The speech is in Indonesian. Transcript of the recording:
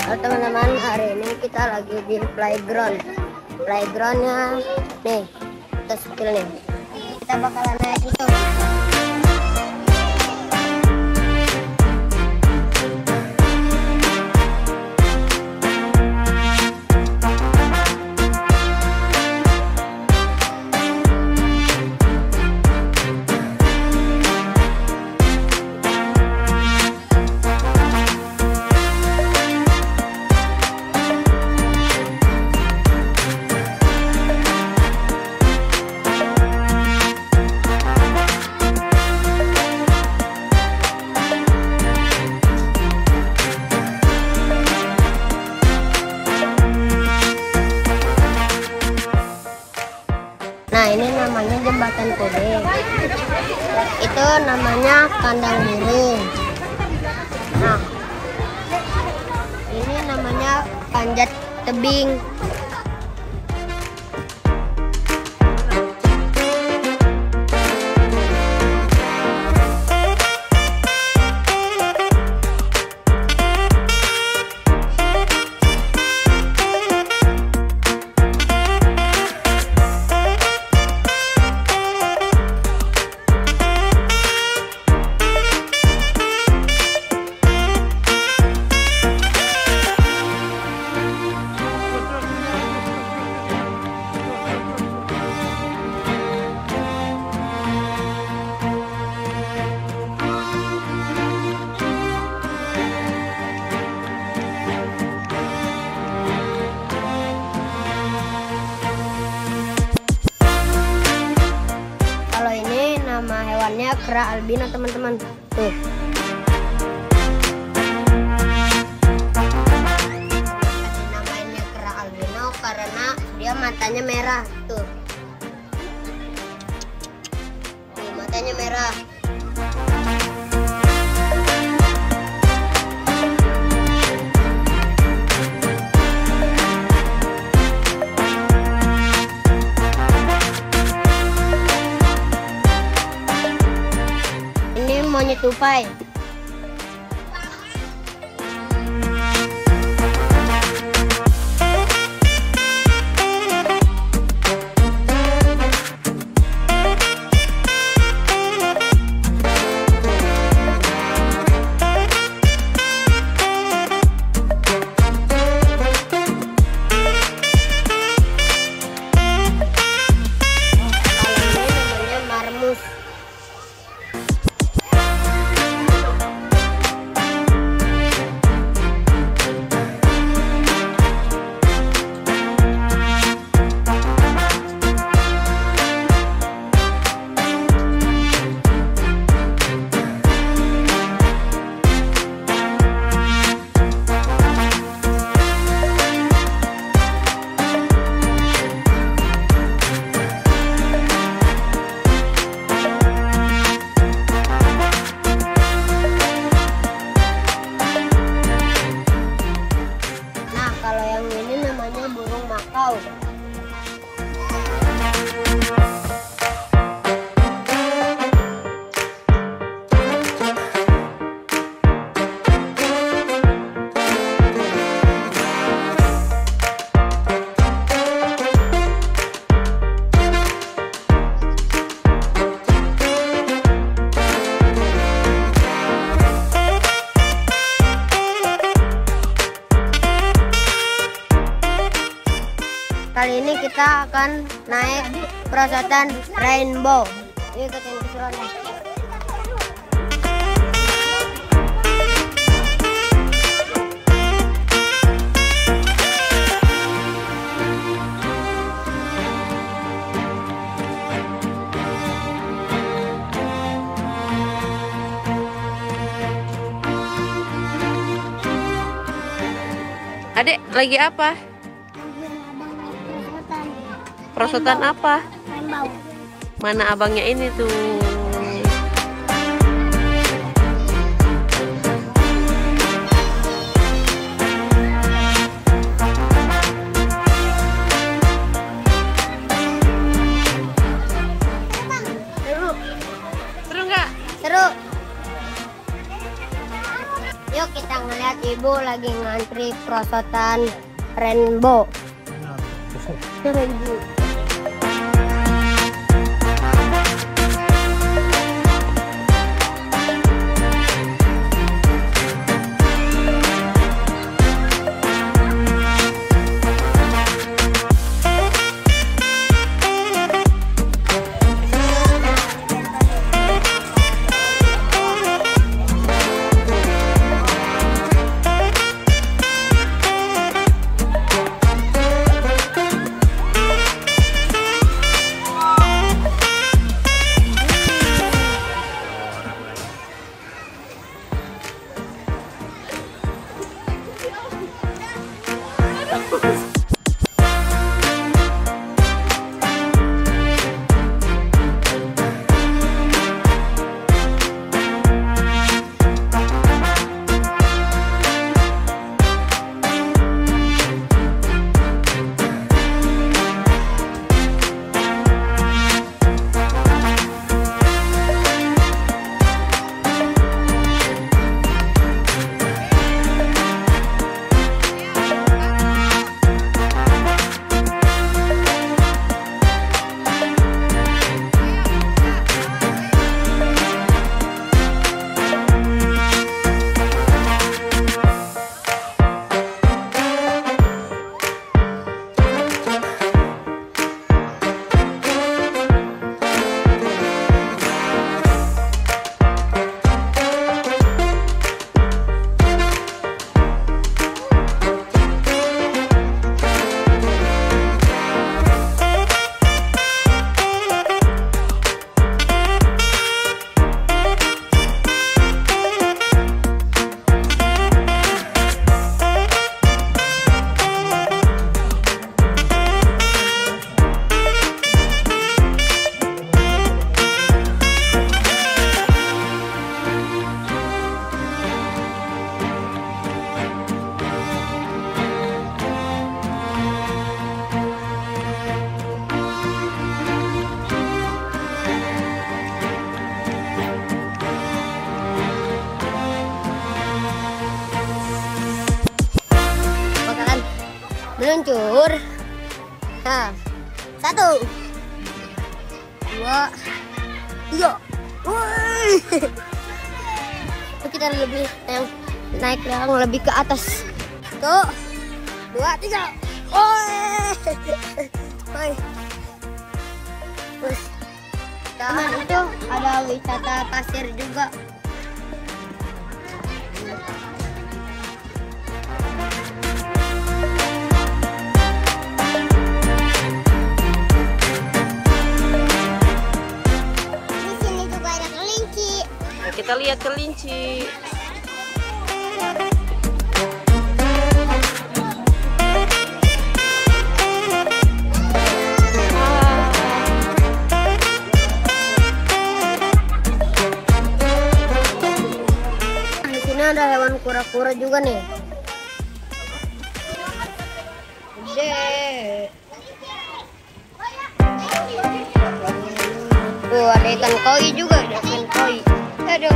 Halo teman-teman, hari ini kita lagi di playground. Playgroundnya nih, kita skill nih. Kita bakalan naik itu. Nah, ini namanya jembatan kuning. Itu namanya kandang burung. Nah, ini namanya panjat tebing. Nama hewannya kera albino, teman-teman. Tuh. Namanya kera albino karena dia matanya merah. Tuh. Tuh, matanya merah. Monyet tupai. Makau. Kali ini kita akan naik perosotan rainbow. Yuk ikutin keseruannya. Adek, lagi apa? Perosotan apa? Rainbow. Mana abangnya ini tuh? Seru. Seru nggak? Seru. Yuk kita ngeliat ibu. lagi ngantri perosotan rainbow. Rainbow. Meluncur. Nah, 1, 2, 3. Woi. Kita lebih naik yang lebih ke atas. 1, 2, 3. Woi. Terus, teman itu ada wisata pasir juga. Kita lihat kelinci. Di sini ada hewan kura-kura juga nih. Gede. Tuh ada ikan koi juga, ada ikan koi. Aduh.